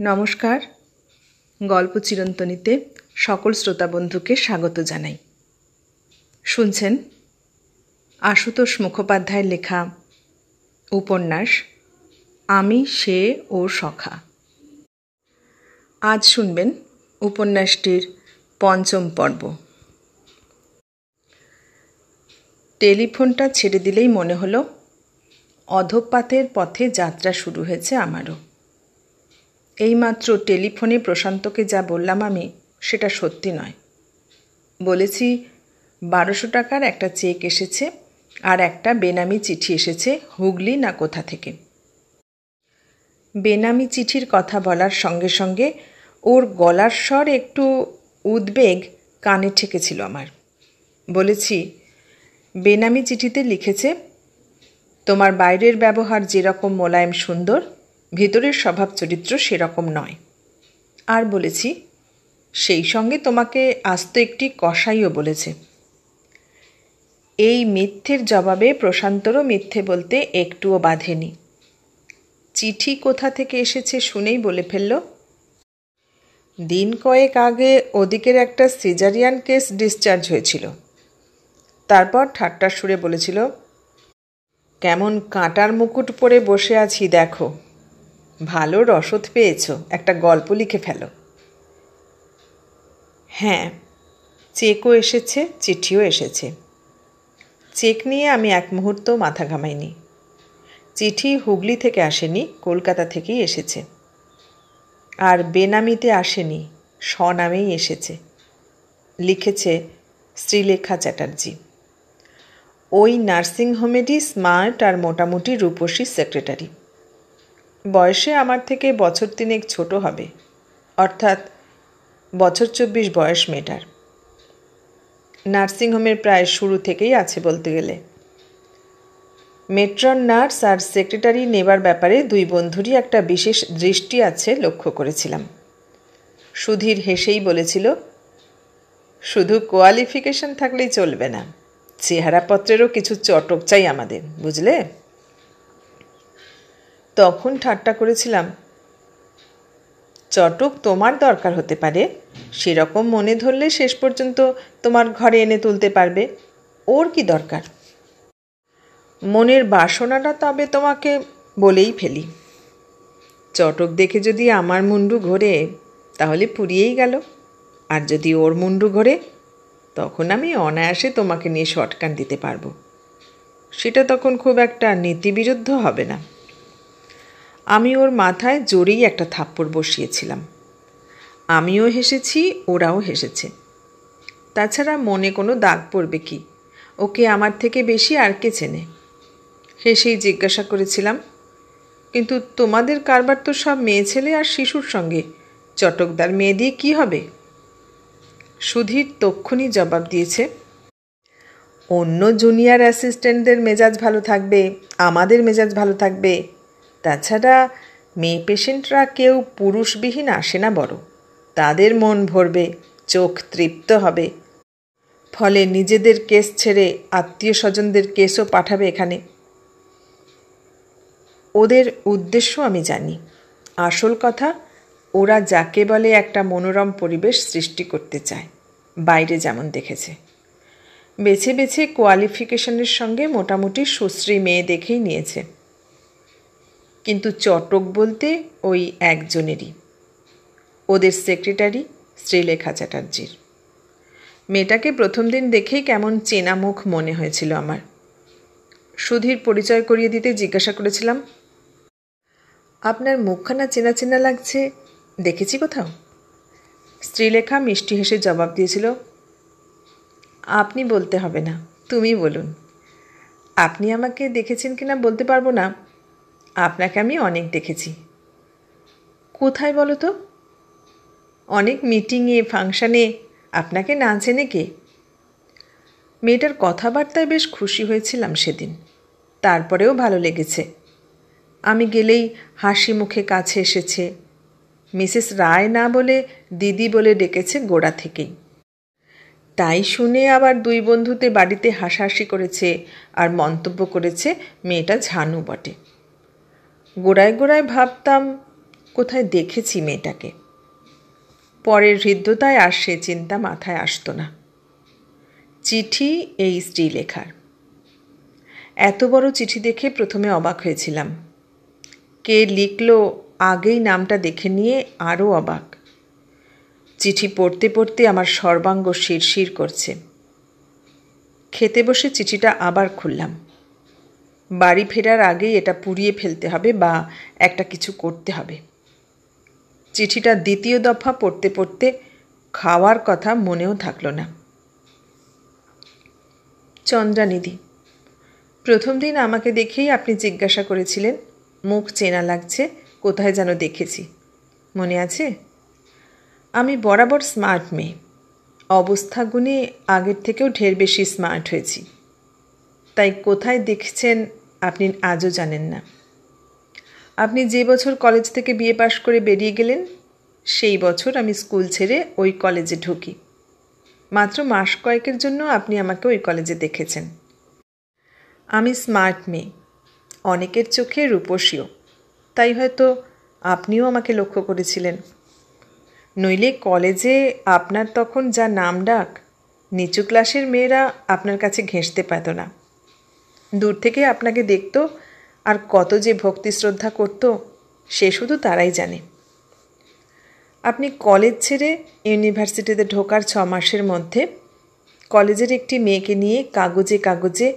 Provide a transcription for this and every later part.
নমস্কার। গল্প চিরন্তনীতে সকল শ্রোতা বন্ধুকে স্বাগত জানাই। শুনছেন আশুতোষ মুখোপাধ্যায়ের লেখা উপন্যাস আমি, সে ও সখা। আজ শুনবেন উপন্যাসটির পঞ্চম পর্ব। টেলিফোনটা ছেড়ে দিলেই মনে হলো অধঃপাতের পথে যাত্রা শুরু হয়েছে আমারও। এইমাত্র টেলিফোনে প্রশান্তকে যা বললাম আমি, সেটা সত্যি নয়। বলেছি 1200 টাকার একটা চেক এসেছে আর একটা বেনামি চিঠি এসেছে হুগলি না কোথা থেকে। বেনামি চিঠির কথা বলার সঙ্গে সঙ্গে ওর গলার স্বর একটু উদ্বেগ কানে ঠেকেছিল আমার। বলেছি, বেনামি চিঠিতে লিখেছে, তোমার বাইরের ব্যবহার যেরকম মোলায়েম সুন্দর, ভিতরের স্বভাব চরিত্র সেরকম নয়। আর বলেছি, সেই সঙ্গে তোমাকে আস্ত একটি কসাইও বলেছে। এই মিথ্যের জবাবে প্রশান্তরও মিথ্যে বলতে একটুও বাধেনি। চিঠি কোথা থেকে এসেছে শুনেই বলে ফেলল, দিন কয়েক আগে ওদিকের একটা সিজারিয়ান কেস ডিসচার্জ হয়েছিল। তারপর ঠাট্টার সুরে বলেছিল, কেমন কাঁটার মুকুট পরে বসে আছি দেখো, ভালো রসদ পেয়েছ, একটা গল্প লিখে ফেলো। হ্যাঁ, চেকও এসেছে, চিঠিও এসেছে। চেক নিয়ে আমি এক মুহূর্ত মাথা ঘামাইনি। চিঠি হুগলি থেকে আসেনি, কলকাতা থেকেই এসেছে। আর বেনামিতে আসেনি, স্বনামেই এসেছে। লিখেছে শ্রীলেখা চ্যাটার্জি। ওই নার্সিংহোমেরই স্মার্ট আর মোটামুটি রূপসী সেক্রেটারি। বয়সে আমার থেকে বছর 3 ছোট হবে, অর্থাৎ বছর 24 বয়স মেয়েটার। নার্সিংহোমের প্রায় শুরু থেকেই আছে বলতে গেলে। মেট্রন নার্স আর সেক্রেটারি নেবার ব্যাপারে দুই বন্ধুরই একটা বিশেষ দৃষ্টি আছে লক্ষ্য করেছিলাম। সুধীর হেসেই বলেছিল, শুধু কোয়ালিফিকেশন থাকলেই চলবে না, চেহারাপত্রেরও কিছু চটক চাই আমাদের, বুঝলে? তখন ঠাট্টা করেছিলাম, চটক তোমার দরকার হতে পারে, সেরকম মনে ধরলে শেষ পর্যন্ত তোমার ঘরে এনে তুলতে পারবে, ওর কি দরকার? মনের বাসনাটা তবে তোমাকে বলেই ফেলি, চটক দেখে যদি আমার মুন্ডু ঘোরে তাহলে পুড়িয়েই গেল, আর যদি ওর মুন্ডু ঘোরে তখন আমি অনায়াসে তোমাকে নিয়ে শর্টকাট দিতে পারবো। সেটা তখন খুব একটা নীতিবিরুদ্ধ হবে না। আমি ওর মাথায় জোরেই একটা থাপ্পড় বসিয়েছিলাম। আমিও হেসেছি, ওরাও হেসেছে। তাছাড়া মনে কোনো দাগ পড়বে কি? ওকে আমার থেকে বেশি আর কে চেনে? হেসেই জিজ্ঞাসা করেছিলাম, কিন্তু তোমাদের কারবার তো সব মেয়ে ছেলে আর শিশুর সঙ্গে, চটকদার মেয়ে দিয়ে কী হবে? সুধীর তক্ষুনি জবাব দিয়েছে, অন্য জুনিয়র অ্যাসিস্ট্যান্টদের মেজাজ ভালো থাকবে, আমাদের মেজাজ ভালো থাকবে। তাছাড়া মেয়ে পেশেন্টরা কেউ পুরুষবিহীন আসে না বড়, তাদের মন ভরবে, চোখ তৃপ্ত হবে, ফলে নিজেদের কেস ছেড়ে আত্মীয় স্বজনদের কেসও পাঠাবে এখানে। ওদের উদ্দেশ্য আমি জানি। আসল কথা, ওরা যাকে বলে একটা মনোরম পরিবেশ সৃষ্টি করতে চায়, বাইরে যেমন দেখেছে। বেছে বেছে কোয়ালিফিকেশনের সঙ্গে মোটামুটি সুশ্রী মেয়ে দেখেই নিয়েছে। কিন্তু চটক বলতে ওই একজনেরই, ওদের সেক্রেটারি শ্রীলেখা চ্যাটার্জির। মেয়েটাকে প্রথম দিন দেখেই কেমন চেনা মুখ মনে হয়েছিল আমার। সুধীর পরিচয় করিয়ে দিতে জিজ্ঞাসা করেছিলাম, আপনার মুখখানা চেনা চেনা লাগছে, দেখেছি কোথাও? শ্রীলেখা মিষ্টি হেসে জবাব দিয়েছিল, আপনি বলতে হবে না, তুমি বলুন। আপনি আমাকে দেখেছেন কিনা বলতে পারবো না, আপনাকে আমি অনেক দেখেছি। কোথায় বলো তো? অনেক মিটিংয়ে, ফাংশানে। আপনাকে না চেনে কে? মেয়েটার কথাবার্তায় বেশ খুশি হয়েছিলাম সেদিন, তারপরেও ভালো লেগেছে। আমি গেলেই হাসি মুখে কাছে এসেছে। মিসেস রায় না বলে দিদি বলে ডেকেছে গোড়া থেকেই। তাই শুনে আবার দুই বন্ধুতে বাড়িতে হাসাহাসি করেছে আর মন্তব্য করেছে মেয়েটা ঝানু বটে। গোড়ায় গোড়ায় ভাবতাম কোথায় দেখেছি মেয়েটাকে। পরের হৃদ্যতায় আর সে চিন্তা মাথায় আসত না। চিঠি এই শ্রীলেখার। এত বড় চিঠি দেখে প্রথমে অবাক হয়েছিলাম। কে লিখল আগেই নামটা দেখে নিয়ে আরও অবাক। চিঠি পড়তে পড়তে আমার সর্বাঙ্গ শিরশির করছে। খেতে বসে চিঠিটা আবার খুললাম। বাড়ি ফেরার আগেই এটা পুড়িয়ে ফেলতে হবে বা একটা কিছু করতে হবে। চিঠিটা দ্বিতীয় দফা পড়তে পড়তে খাওয়ার কথা মনেও থাকল না। চন্দ্রানিধি, প্রথম দিন আমাকে দেখেই আপনি জিজ্ঞাসা করেছিলেন, মুখ চেনা লাগছে, কোথায় যেন দেখেছি, মনে আছে? আমি বরাবর স্মার্ট মেয়ে, অবস্থা গুণে আগের থেকেও ঢের বেশি স্মার্ট হয়েছি। তাই কোথায় দেখছেন আপনি আজও জানেন না। আপনি যে বছর কলেজ থেকে বিএ পাশ করে বেরিয়ে গেলেন, সেই বছর আমি স্কুল ছেড়ে ওই কলেজে ঢুকি। মাত্র মাস কয়েকের জন্য আপনি আমাকে ওই কলেজে দেখেছেন। আমি স্মার্ট মেয়ে, অনেকের চোখে রূপসীও, তাই হয়তো আপনিও আমাকে লক্ষ্য করেছিলেন। নইলে কলেজে আপনার তখন যা নাম ডাক, নিচু ক্লাসের মেয়েরা আপনার কাছে ঘেঁষতে পেত না। দূর থেকে আপনাকে দেখত আর কত যে ভক্তি শ্রদ্ধা করত, সে শুধু তারাই জানে। আপনি কলেজ ছেড়ে ইউনিভার্সিটিতে ঢোকার 6 মাসের মধ্যে কলেজের একটি মেয়েকে নিয়ে কাগজে কাগজে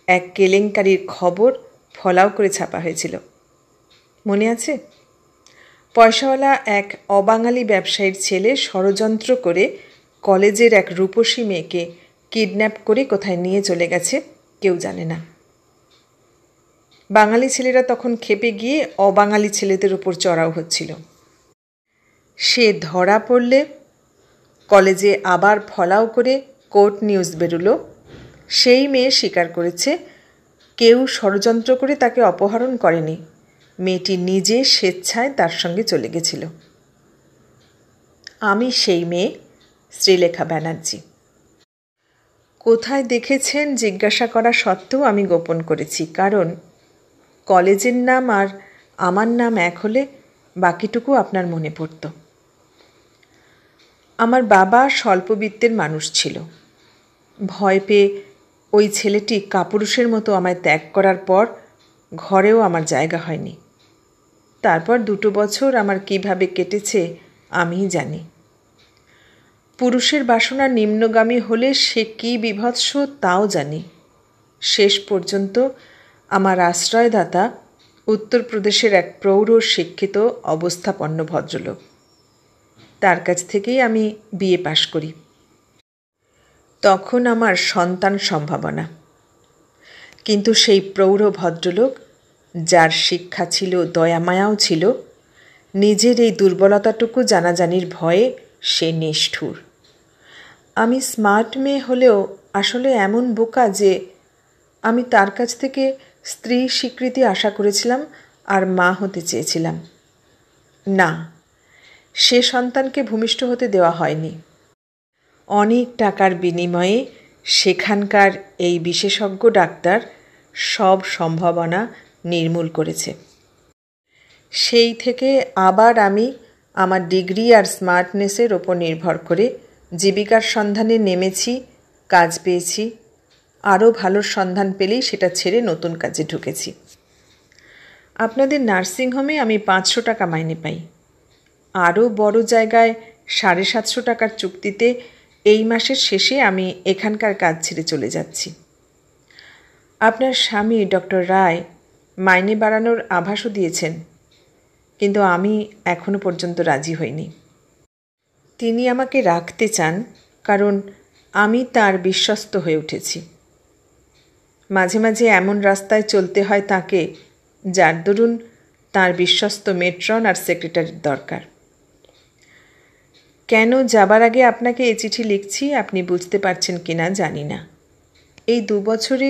এক কেলেঙ্কারির খবর ফলাও করে ছাপা হয়েছিল, মনে আছে? পয়সাওয়ালা এক অবাঙালি ব্যবসায়ীর ছেলে ষড়যন্ত্র করে কলেজের এক রূপসী মেয়েকে কিডন্যাপ করে কোথায় নিয়ে চলে গেছে কেউ জানে না। বাঙালি ছেলেরা তখন খেপে গিয়ে অবাঙালি ছেলেদের উপর চড়াও হচ্ছিল। সে ধরা পড়লে কলেজে আবার ফলাও করে কোর্ট নিউজ বেরুলো, সেই মেয়ে স্বীকার করেছে কেউ ষড়যন্ত্র করে তাকে অপহরণ করেনি, মেয়েটি নিজে স্বেচ্ছায় তার সঙ্গে চলে গেছিল। আমি সেই মেয়ে, শ্রীলেখা ব্যানার্জি। কোথায় দেখেছেন জিজ্ঞাসা করা সত্ত্বেও আমি গোপন করেছি, কারণ কলেজের নাম আর আমার নাম এক হলে বাকিটুকু আপনার মনে পড়ত। আমার বাবা স্বল্পবিত্তের মানুষ ছিল। ভয় পেয়ে ওই ছেলেটি কাপুরুষের মতো আমায় ত্যাগ করার পর ঘরেও আমার জায়গা হয়নি। তারপর 2 বছর আমার কিভাবে কেটেছে আমিই জানি। পুরুষের বাসনা নিম্নগামী হলে সে কী বিভৎস তাও জানি। শেষ পর্যন্ত আমার আশ্রয়দাতা উত্তরপ্রদেশের এক প্রৌঢ় শিক্ষিত অবস্থাপন্ন ভদ্রলোক। তার কাছ থেকেই আমি বিএ পাশ করি। তখন আমার সন্তান সম্ভাবনা। কিন্তু সেই প্রৌঢ় ভদ্রলোক, যার শিক্ষা ছিল, দয়ামায়াও ছিল, নিজের এই দুর্বলতাটুকু জানাজানির ভয়ে সে নিষ্ঠুর। আমি স্মার্ট মেয়ে হলেও আসলে এমন বোকা যে আমি তার কাছ থেকে স্ত্রী স্বীকৃতি আশা করেছিলাম আর মা হতে চেয়েছিলাম। না, সে সন্তানকে ভূমিষ্ঠ হতে দেওয়া হয়নি। অনেক টাকার বিনিময়ে সেখানকার এই বিশেষজ্ঞ ডাক্তার সব সম্ভাবনা নির্মূল করেছে। সেই থেকে আবার আমি আমার ডিগ্রি আর স্মার্টনেসের ওপর নির্ভর করে জীবিকার সন্ধানে নেমেছি, কাজ পেয়েছি। আরও ভালো সন্ধান পেলেই সেটা ছেড়ে নতুন কাজে ঢুকেছি। আপনাদের নার্সিংহোমে আমি 500 টাকা মাইনে পাই। আরও বড় জায়গায় 750 টাকার চুক্তিতে এই মাসের শেষে আমি এখানকার কাজ ছেড়ে চলে যাচ্ছি। আপনার স্বামী ডক্টর রায় মাইনে বাড়ানোর আভাসও দিয়েছেন, কিন্তু আমি এখনো পর্যন্ত রাজি হইনি। তিনি আমাকে রাখতে চান কারণ আমি তার বিশ্বস্ত হয়ে উঠেছি। মাঝে মাঝে এমন রাস্তায় চলতে হয় তাকে, যার দরুন তার বিশ্বস্ত মেট্রন আর সেক্রেটারির দরকার। কেন যাবার আগে আপনাকে এই চিঠি লিখছি আপনি বুঝতে পারছেন কিনা জানি না। এই 2 বছরে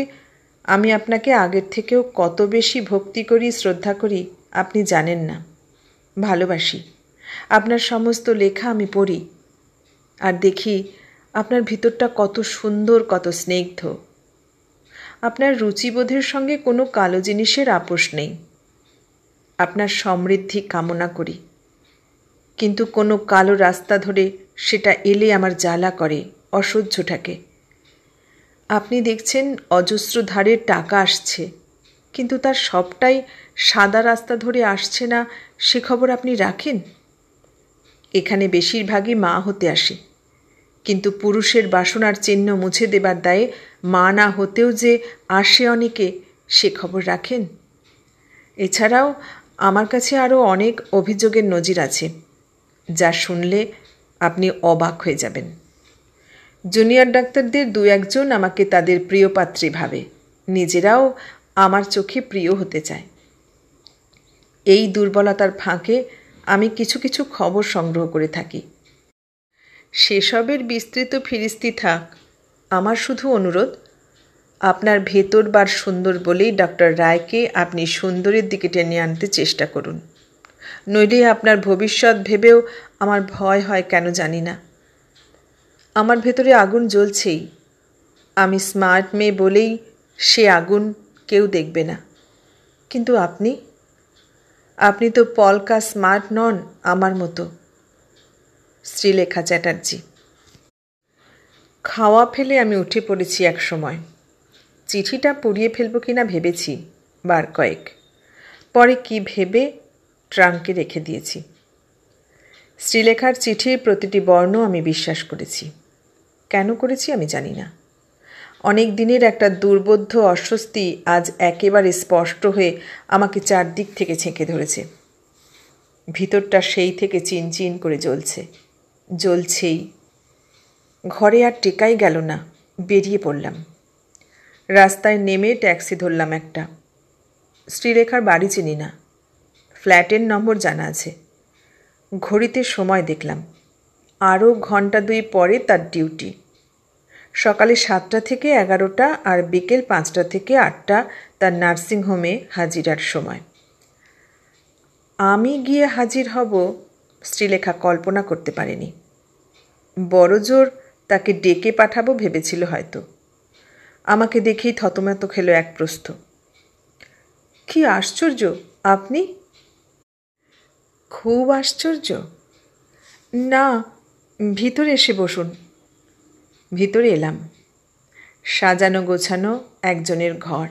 আমি আপনাকে আগের থেকেও কত বেশি ভক্তি করি, শ্রদ্ধা করি আপনি জানেন না। ভালোবাসি। আপনার সমস্ত লেখা আমি পড়ি আর দেখি আপনার ভিতরটা কত সুন্দর, কত স্নিগ্ধ। আপনার রুচিবোধের সঙ্গে কোনো কালো জিনিসের আপোষ নেই। আপনার সমৃদ্ধি কামনা করি। কিন্তু কোনো কালো রাস্তা ধরে সেটা এলে আমার জ্বালা করে, অসহ্য থাকে। আপনি দেখছেন অজস্র ধারে টাকা আসছে, কিন্তু তার সবটাই সাদা রাস্তা ধরে আসছে না, সে খবর আপনি রাখেন? এখানে বেশিরভাগই মা হতে আসে, কিন্তু পুরুষের বাসনার চিহ্ন মুছে দেবার দায়ে মা না হতেও যে আসে অনেকে, সে খবর রাখেন? এছাড়াও আমার কাছে আরও অনেক অভিযোগের নজির আছে, যা শুনলে আপনি অবাক হয়ে যাবেন। জুনিয়র ডাক্তারদের দু একজন আমাকে তাদের প্রিয় পাত্রী ভাবে, নিজেরাও আমার চোখে প্রিয় হতে চায়। এই দুর্বলতার ফাঁকে আমি কিছু কিছু খবর সংগ্রহ করে থাকি। সেসবের বিস্তৃত ফিরিস্তি থাক, আমার শুধু অনুরোধ, আপনার ভেতরবার সুন্দর বলেই ডক্টর রায়কে আপনি সুন্দরের দিকে টেনে আনতে চেষ্টা করুন। নইলে আপনার ভবিষ্যৎ ভেবেও আমার ভয় হয় কেন জানি না। আমার ভেতরে আগুন জ্বলছেই। আমি স্মার্ট মেয়ে বলেই সে আগুন কেউ দেখবে না। কিন্তু আপনি তো পলকা স্মার্ট নন আমার মতো। শ্রীলেখা চ্যাটার্জি। খাওয়া ফেলে আমি উঠে পড়েছি এক সময়। চিঠিটা পুড়িয়ে ফেলব কিনা ভেবেছি বার কয়েক, পরে কি ভেবে ট্রাঙ্কে রেখে দিয়েছি। শ্রীলেখার চিঠির প্রতিটি বর্ণ আমি বিশ্বাস করেছি। কেন করেছি আমি জানি না। অনেক দিনের একটা দুর্বোধ্য অস্বস্তি আজ একেবারে স্পষ্ট হয়ে আমাকে চারদিক থেকে ছেঁকে ধরেছে। ভিতরটা সেই থেকে চিনচিন করে জ্বলছেই। ঘরে আর টেকাই গেল না, বেরিয়ে পড়লাম। রাস্তায় নেমে ট্যাক্সি ধরলাম একটা। শ্রীলেখার বাড়ি চিনি না, ফ্ল্যাটের নম্বর জানা আছে। ঘড়িতে সময় দেখলাম, আরও ঘন্টা 2 পরে তার ডিউটি। সকালে 7টা থেকে 11টা আর বিকেল 5টা থেকে 8টা তার নার্সিংহোমে হাজিরার সময়। আমি গিয়ে হাজির হব শ্রীলেখা কল্পনা করতে পারেনি। বড় জোর তাকে ডেকে পাঠাবো ভেবেছিল হয়তো। আমাকে দেখেই থতমত খেলো এক প্রস্থ। কি আশ্চর্য আপনি! খুব আশ্চর্য? না, ভিতরে এসে বসুন। ভিতরে এলাম। সাজানো গোছানো একজনের ঘর।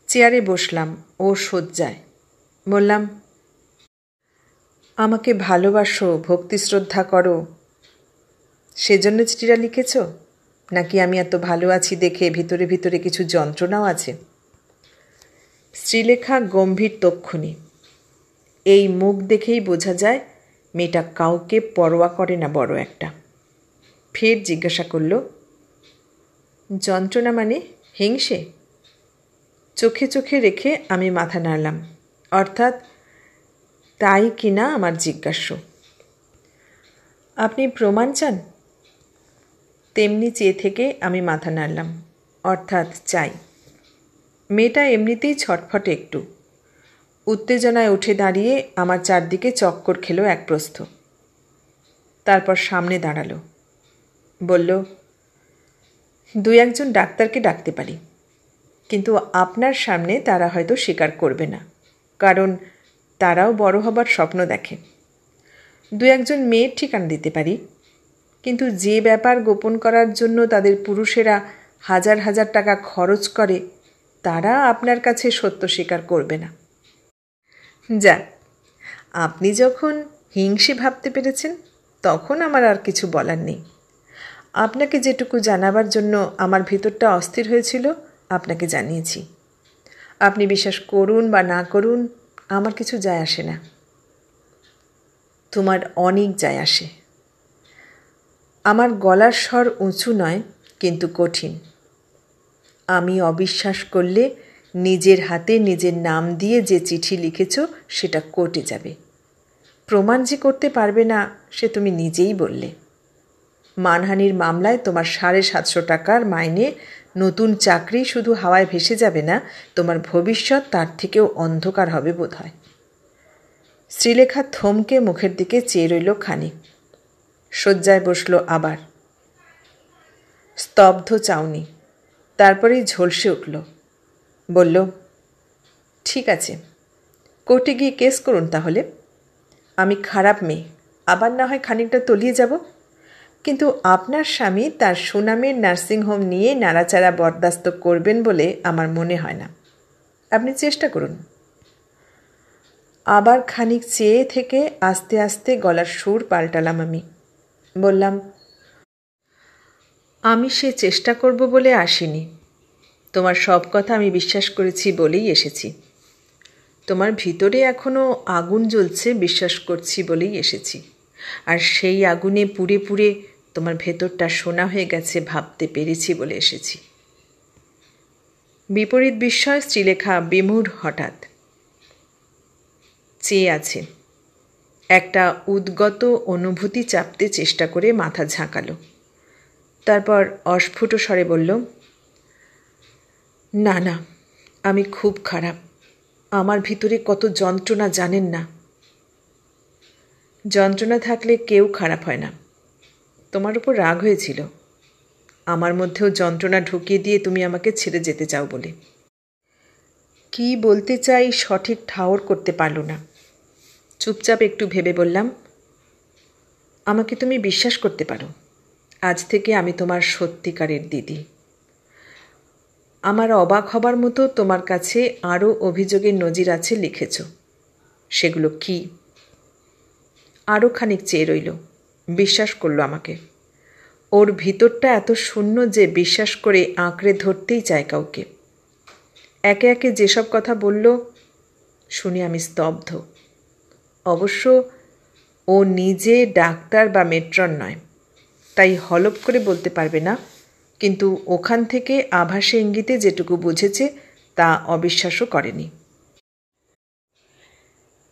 চেয়ারে বসলাম, ও শয্যায়। বললাম, আমাকে ভালোবাসো, ভক্তি শ্রদ্ধা করো, সেজন্য চিঠিটা লিখেছ? নাকি আমি এত ভালো আছি দেখে ভিতরে ভিতরে কিছু যন্ত্রণাও আছে? শ্রীলেখা গম্ভীর তক্ষুনি। এই মুখ দেখেই বোঝা যায় মেয়েটা কাউকে পরোয়া করে না বড় একটা। ফের জিজ্ঞাসা করল, যন্ত্রণা মানে হিংসে? চোখে চোখে রেখে আমি মাথা নাড়লাম, অর্থাৎ তাই কিনা আমার জিজ্ঞাস্য। আপনি প্রমাণ চান? তেমনি চেয়ে থেকে আমি মাথা নাড়লাম, অর্থাৎ চাই। মেয়েটা এমনিতেই ছটফটে একটু। উত্তেজনায় উঠে দাঁড়িয়ে আমার চারদিকে চক্কর খেলো এক প্রস্থ। তারপর সামনে দাঁড়ালো, বলল, 2-1 ডাক্তারকে ডাকতে পারি, কিন্তু আপনার সামনে তারা হয়তো স্বীকার করবে না, কারণ তারাও বড় হবার স্বপ্ন দেখে। 2-1 মেয়ের ঠিকানা দিতে পারি, কিন্তু যে ব্যাপার গোপন করার জন্য তাদের পুরুষেরা হাজার হাজার টাকা খরচ করে, তারা আপনার কাছে সত্য স্বীকার করবে না। যাক, আপনি যখন হিংসে ভাবতে পেরেছেন, তখন আমার আর কিছু বলার নেই। আপনাকে যেটুকু জানাবার জন্য আমার ভিতরটা অস্থির হয়েছিল, আপনাকে জানিয়েছি। আপনি বিশ্বাস করুন বা না করুন, আমার কিছু যায় আসে না। তোমার অনেক যায় আসে। আমার গলার স্বর উঁচু নয়, কিন্তু কঠিন। আমি অবিশ্বাস করলে নিজের হাতে নিজের নাম দিয়ে যে চিঠি লিখেছ সেটা কোর্টে যাবে। প্রমাণ যে করতে পারবে না সে তুমি নিজেই বললে। মানহানির মামলায় তোমার 750 টাকার মাইনে, নতুন চাকরি শুধু হাওয়ায় ভেসে যাবে না, তোমার ভবিষ্যৎ তার থেকেও অন্ধকার হবে বোধ হয়। শ্রীলেখা থমকে মুখের দিকে চেয়ে রইল খানিক। শয্যায় বসল আবার। স্তব্ধ চাউনি, তারপরেই ঝলসে উঠল। বলল, ঠিক আছে, কোর্টে গিয়ে কেস করুন তাহলে। আমি খারাপ মেয়ে, আবার না হয় খানিকটা তলিয়ে যাব, কিন্তু আপনার স্বামী তার সুনামের নার্সিংহোম নিয়ে নাড়াচাড়া বরদাস্ত করবেন বলে আমার মনে হয় না। আপনি চেষ্টা করুন। আবার খানিক চেয়ে থেকে আস্তে আস্তে গলার সুর পাল্টালাম আমি। বললাম, আমি সে চেষ্টা করব বলে আসিনি। তোমার সব কথা আমি বিশ্বাস করেছি বলেই এসেছি। তোমার ভিতরে এখনও আগুন জ্বলছে বিশ্বাস করছি বলেই এসেছি। আর সেই আগুনে পুড়ে পুড়ে তোমার ভেতরটা সোনা হয়ে গেছে ভাবতে পেরেছি বলে এসেছি। বিপরীত বিস্ময় শ্রীলেখা বিমূঢ় হঠাৎ চেয়ে আছে। একটা উদ্গত অনুভূতি চাপতে চেষ্টা করে মাথা ঝাঁকালো। তারপর অস্ফুট স্বরে বলল, না না, আমি খুব খারাপ। আমার ভিতরে কত যন্ত্রণা জানেন না। যন্ত্রণা থাকলে কেউ খারাপ হয় না। তোমার উপর রাগ হয়েছিল, আমার মধ্যেও যন্ত্রণা ঢুকিয়ে দিয়ে তুমি আমাকে ছেড়ে যেতে চাও বলে। কি বলতে চাই সঠিক ঠাওর করতে পারল না। চুপচাপ একটু ভেবে বললাম, আমাকে তুমি বিশ্বাস করতে পারো। আজ থেকে আমি তোমার সত্যিকারের দিদি। আমার অবাক হবার মতো তোমার কাছে আরও অভিযোগের নজির আছে লিখেছ। সেগুলো কি? আরও খানিক চেয়ে রইল। বিশ্বাস করলো আমাকে। ওর ভিতরটা এত শূন্য যে বিশ্বাস করে আঁকড়ে ধরতেই চায় কাউকে। একে একে যেসব কথা বলল শুনে আমি স্তব্ধ। অবশ্য ও নিজে ডাক্তার বা মেট্রন নয়, তাই হলপ করে বলতে পারবে না, কিন্তু ওখান থেকে আভাসে ইঙ্গিতে যেটুকু বুঝেছে তা অবিশ্বাসও করেনি।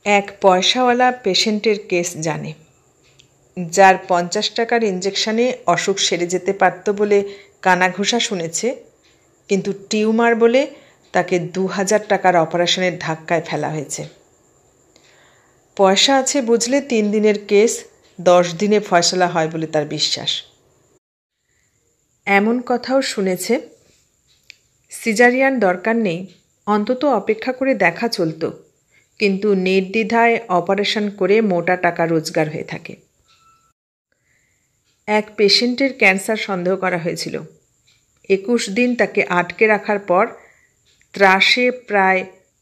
এক পয়সাওয়ালা পেশেন্টের কেস জানে, যার 50 টাকার ইঞ্জেকশানে অসুখ সেরে যেতে পারত বলে কানাঘুষা শুনেছে, কিন্তু টিউমার বলে তাকে 2000 টাকার অপারেশনের ধাক্কায় ফেলা হয়েছে। পয়সা আছে বুঝলে 3 দিনের কেস 10 দিনে ফয়সলা হয় বলে তার বিশ্বাস। এমন কথাও শুনেছে, সিজারিয়ান দরকার নেই, অন্তত অপেক্ষা করে দেখা চলত, কিন্তু নির্দ্বিধায় অপারেশন করে মোটা টাকা রোজগার হয়ে থাকে। এক পেশেন্টের ক্যান্সার সন্দেহ করা হয়েছিল। 21 দিন তাকে আটকে রাখার পর ত্রাসে প্রায়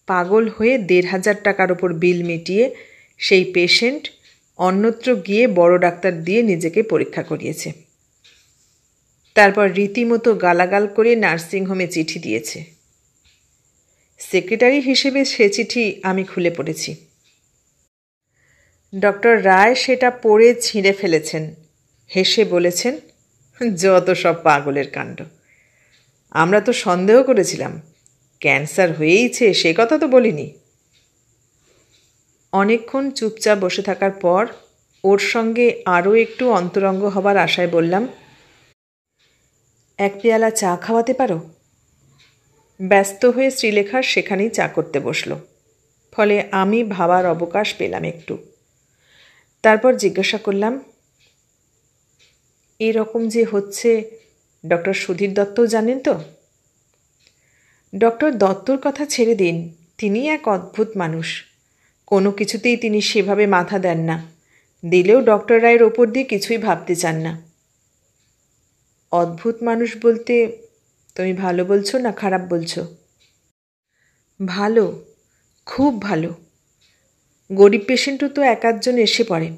পাগল হয়ে 1500 টাকার ওপর বিল মিটিয়ে সেই পেশেন্ট অন্যত্র গিয়ে বড় ডাক্তার দিয়ে নিজেকে পরীক্ষা করিয়েছে। তারপর রীতিমতো গালাগাল করে নার্সিংহোমে চিঠি দিয়েছে। সেক্রেটারি হিসেবে সে চিঠি আমি খুলে পড়েছি। ডক্টর রায় সেটা পড়ে ছিঁড়ে ফেলেছেন, হেসে বলেছেন, যত সব পাগলের কাণ্ড। আমরা তো সন্দেহ করেছিলাম, ক্যান্সার হয়েইছে সে কথা তো বলিনি। অনেকক্ষণ চুপচাপ বসে থাকার পর ওর সঙ্গে আরও একটু অন্তরঙ্গ হবার আশায় বললাম, এক পেয়ালা চা খাওয়াতে পারো? ব্যস্ত হয়ে শ্রীলেখার সেখানেই চা করতে বসল, ফলে আমি ভাবার অবকাশ পেলাম একটু। তারপর জিজ্ঞাসা করলাম, এরকম যে হচ্ছে ডক্টর সুধীর দত্তও জানেন তো? ডক্টর দত্তর কথা ছেড়ে দিন, তিনি এক অদ্ভুত মানুষ। কোনো কিছুতেই তিনি সেভাবে মাথা দেন না, দিলেও ডক্টর রায়ের ওপর দিয়ে কিছুই ভাবতে চান না। অদ্ভুত মানুষ বলতে তুমি ভালো বলছো না খারাপ বলছো? ভালো, খুব ভালো। গরিব পেশেন্টও তো এক আধজন এসে পড়ে।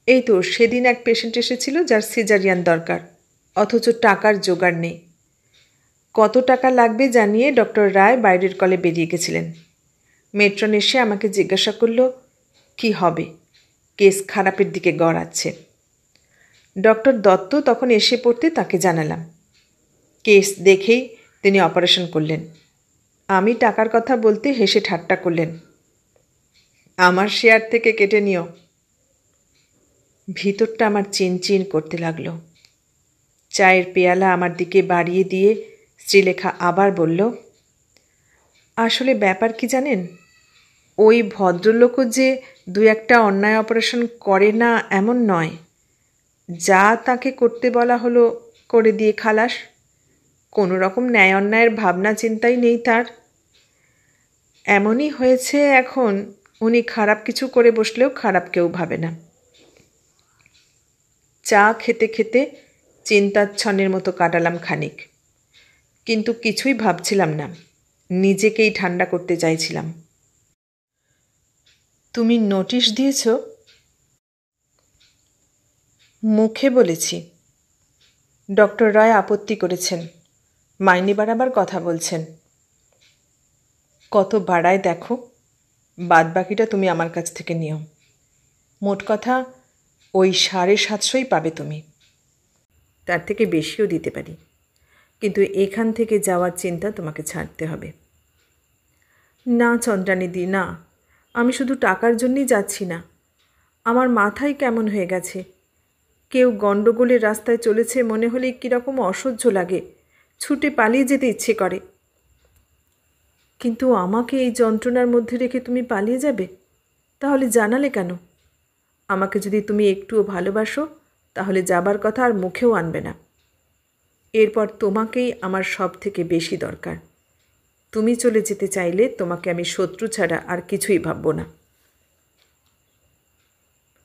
এই তো সেদিন এক পেশেন্ট এসেছিল যার সিজারিয়ান দরকার, অথচ টাকার জোগাড় নেই। কত টাকা লাগবে জানিয়ে ডক্টর রায় বাইরের কলে বেরিয়ে গেছিলেন। মেট্রন এসে আমাকে জিজ্ঞাসা করল কি হবে, কেস খারাপের দিকে গড়াচ্ছে। ডক্টর দত্ত তখন এসে পড়তে তাকে জানালাম। কেস দেখেই তিনি অপারেশন করলেন। আমি টাকার কথা বলতে হেসে ঠাট্টা করলেন, আমার শেয়ার থেকে কেটে নিও। ভিতরটা আমার চিনচিন করতে লাগলো। চায়ের পেয়ালা আমার দিকে বাড়িয়ে দিয়ে শ্রীলেখা আবার বলল, আসলে ব্যাপার কি জানেন, ওই ভদ্রলোকও যে 2-1টা অন্যায় অপারেশন করে না এমন নয়। যা তাকে করতে বলা হলো করে দিয়ে খালাস। কোনো রকম ন্যায় অন্যায়ের ভাবনা চিন্তাই নেই তার। এমনই হয়েছে এখন উনি খারাপ কিছু করে বসলেও খারাপ কেউ ভাবে না। চা খেতে খেতে চিন্তাচ্ছন্নের মতো কাটালাম খানিক, কিন্তু কিছুই ভাবছিলাম না, নিজেকেই ঠান্ডা করতে চাইছিলাম। তুমি নোটিশ দিয়েছ? মুখে বলেছি। ডক্টর রায় আপত্তি করেছেন, মাইনে বাড়াবার কথা বলছেন। কত বাড়ায় দেখো, বাদবাকিটা তুমি আমার কাছ থেকে নিও। মোট কথা ওই 750 পাবে তুমি, তার থেকে বেশিও দিতে পারি, কিন্তু এখান থেকে যাওয়ার চিন্তা তোমাকে ছাড়তে হবে। না চন্দ্রানিদি, না, আমি শুধু টাকার জন্যই যাচ্ছি না। আমার মাথায় কেমন হয়ে গেছে। কেউ গণ্ডগোলের রাস্তায় চলেছে মনে হলেই কীরকম অসহ্য লাগে, ছুটে পালিয়ে যেতে ইচ্ছে করে। কিন্তু আমাকে এই যন্ত্রণার মধ্যে রেখে তুমি পালিয়ে যাবে? তাহলে জানালে কেন? আমাকে যদি তুমি একটুও ভালোবাসো তাহলে যাবার কথা আর মুখেও আনবে না। এরপর তোমাকেই আমার সব থেকে বেশি দরকার। তুমি চলে যেতে চাইলে তোমাকে আমি শত্রু ছাড়া আর কিছুই ভাবব না।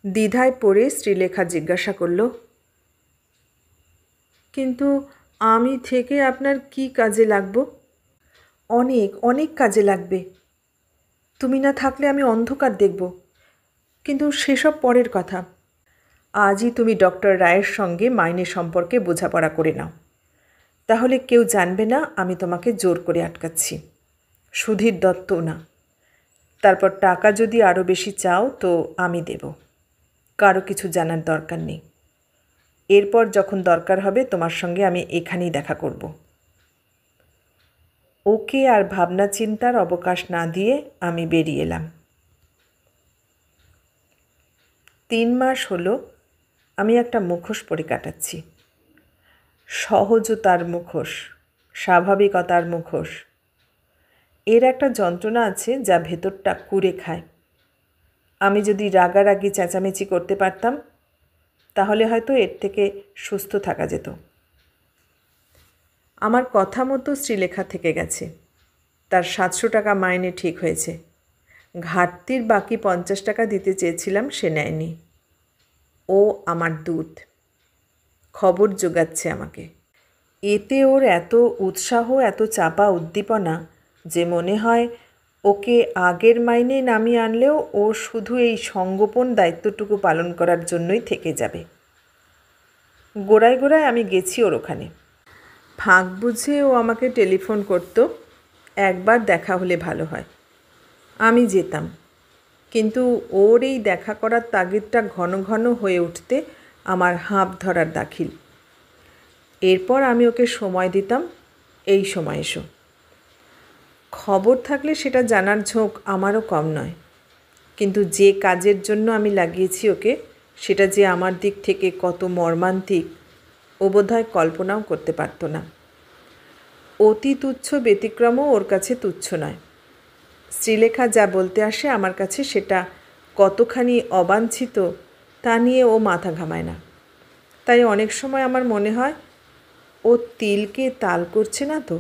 দ্বিধায় পড়ে শ্রীলেখা জিজ্ঞাসা করল, কিন্তু আমি থেকে আপনার কি কাজে লাগব? অনেক অনেক কাজে লাগবে। তুমি না থাকলে আমি অন্ধকার দেখব, কিন্তু সেসব পরের কথা। আজই তুমি ডক্টর রায়ের সঙ্গে মাইনে সম্পর্কে বোঝাপড়া করে নাও, তাহলে কেউ জানবে না আমি তোমাকে জোর করে আটকাচ্ছি। সুধীর দত্তও না। তারপর টাকা যদি আরও বেশি চাও তো আমি দেব, কারো কিছু জানার দরকার নেই। এরপর যখন দরকার হবে তোমার সঙ্গে আমি এখানেই দেখা করব। ওকে আর ভাবনা চিন্তার অবকাশ না দিয়ে আমি বেরিয়ে এলাম। 3 মাস হলো আমি একটা মুখোশ পরে কাটাচ্ছি। সহজতার মুখোশ, স্বাভাবিকতার মুখোশ। এর একটা যন্ত্রণা আছে যা ভেতরটা কুড়ে খায়। আমি যদি রাগারাগি চেঁচামেচি করতে পারতাম তাহলে হয়তো এর থেকে সুস্থ থাকা যেত। আমার কথা মতো শ্রীলেখা থেকে গেছে। তার 700 টাকা মাইনে ঠিক হয়েছে। ঘাটতির বাকি 50 টাকা দিতে চেয়েছিলাম, সে নেয়নি। ও আমার দূত, খবর জোগাচ্ছে আমাকে। এতে ওর এত উৎসাহ, এত চাপা উদ্দীপনা যে মনে হয় ওকে আগের মাইনে নামিয়ে আনলেও ও শুধু এই সংগোপন দায়িত্বটুকু পালন করার জন্যই থেকে যাবে। গোড়ায় গোড়ায় আমি গেছি ওর ওখানে। ফাঁক বুঝে ও আমাকে টেলিফোন করত, একবার দেখা হলে ভালো হয়। আমি যেতাম, কিন্তু ওর এই দেখা করার তাগিদটা ঘন ঘন হয়ে উঠতে আমার হাঁপ ধরার দাখিল। এরপর আমি ওকে সময় দিতাম, এই সময় এসো। খবর থাকলে সেটা জানার ঝোঁক আমারও কম নয়, কিন্তু যে কাজের জন্য আমি লাগিয়েছি ওকে, সেটা যে আমার দিক থেকে কত মর্মান্তিক ও বোধহয় কল্পনাও করতে পারত না। অতি তুচ্ছ ব্যতিক্রমও ওর কাছে তুচ্ছ নয়। শ্রীলেখা যা বলতে আসে আমার কাছে সেটা কতখানি অবাঞ্ছিত তা নিয়ে ও মাথা ঘামায় না। তাই অনেক সময় আমার মনে হয় ও তিলকে তাল করছে না তো।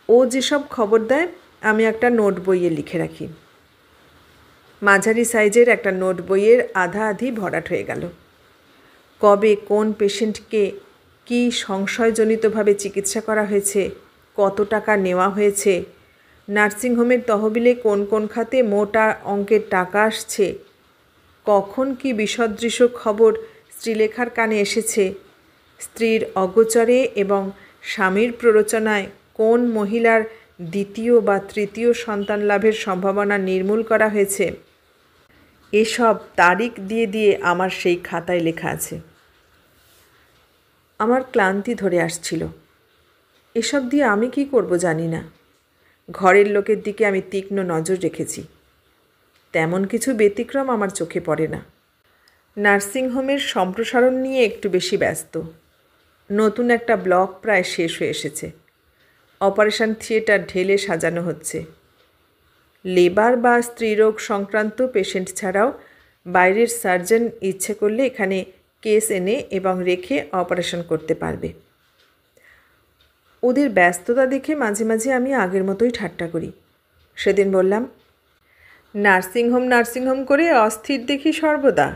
ও যেসব খবর দেয় আমি একটা নোট বইয়ে লিখে রাখি। মাঝারি সাইজের একটা নোট বইয়ের আধা আধি ভরাট হয়ে গেল। কবে কোন পেশেন্টকে কী সংশয়জনিতভাবে চিকিৎসা করা হয়েছে, কত টাকা নেওয়া হয়েছে, নার্সিংহোমের তহবিলে কোন কোন খাতে মোটা অঙ্কের টাকা আসছে, কখন কি বিসদৃশ খবর শ্রীলেখার কানে এসেছে, স্ত্রীর অগোচরে এবং স্বামীর প্ররোচনায় কোন মহিলার দ্বিতীয় বা তৃতীয় সন্তান লাভের সম্ভাবনা নির্মূল করা হয়েছে, এসব তারিখ দিয়ে দিয়ে আমার সেই খাতায় লেখা আছে। আমার ক্লান্তি ধরে আসছিল। এসব দিয়ে আমি কি করব জানি না। ঘরের লোকের দিকে আমি তীক্ষ্ণ নজর রেখেছি। তেমন কিছু ব্যতিক্রম আমার চোখে পড়ে না। নার্সিংহোমের সম্প্রসারণ নিয়ে একটু বেশি ব্যস্ত। নতুন একটা ব্লক প্রায় শেষ হয়ে এসেছে। অপারেশন থিয়েটার ঢেলে সাজানো হচ্ছে। লেবার বা স্ত্রীরোগ সংক্রান্ত পেশেন্ট ছাড়াও বাইরের সার্জন ইচ্ছে করলে এখানে কেস এনে এবং রেখে অপারেশন করতে পারবে। ওদের ব্যস্ততা দেখে মাঝে মাঝে আমি আগের মতোই ঠাট্টা করি। সেদিন বললাম, নার্সিংহোম করে অস্থির দেখি সর্বদা।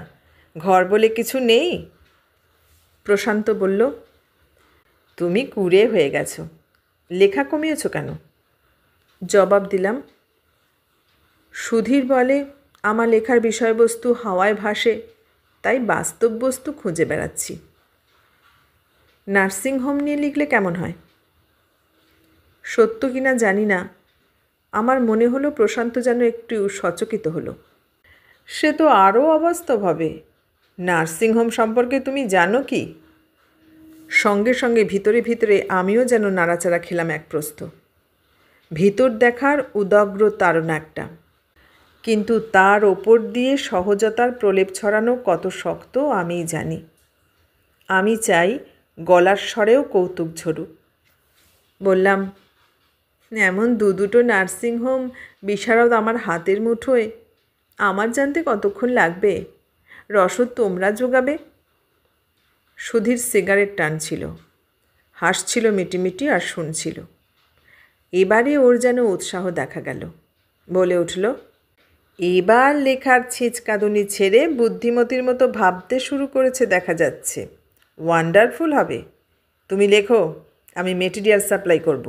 ঘর বলে কিছু নেই। প্রশান্ত বলল, তুমি কুঁড়ে হয়ে গেছো, লেখা কমিয়েছ কেন? জবাব দিলাম, সুধীর বলে আমার লেখার বিষয়বস্তু হাওয়ায় ভাসে, তাই বাস্তব বস্তু খুঁজে বেড়াচ্ছি। নার্সিংহোম নিয়ে লিখলে কেমন হয়? সত্য কিনা জানি না, আমার মনে হলো প্রশান্ত যেন একটু সচকিত হলো। সে তো আরও অবাস্তব হবে। নার্সিংহোম সম্পর্কে তুমি জানো কি? সঙ্গে সঙ্গে ভিতরে ভিতরে আমিও যেন নাড়াচাড়া খেলাম এক প্রস্থ। ভিতর দেখার উদগ্র তাড়না একটা, কিন্তু তার ওপর দিয়ে সহজতার প্রলেপ ছড়ানো কত শক্ত আমিই জানি। আমি চাই গলার স্বরেও কৌতুক ঝরুক। বললাম, এমন দুটো নার্সিংহোম বিশারদ আমার হাতের মুঠোয়, আমার জানতে কতক্ষণ লাগবে? রসদ তোমরা যোগাবে। সুধীর সিগারেট টানছিল, হাসছিল মিটিমিটি আর শুনছিল। এবারে ওর যেন উৎসাহ দেখা গেল। বলে উঠল, এবার লেখার ছিঁচকাঁদুনি ছেড়ে বুদ্ধিমতির মতো ভাবতে শুরু করেছে দেখা যাচ্ছে। ওয়ান্ডারফুল হবে। তুমি লেখো, আমি মেটেরিয়াল সাপ্লাই করব।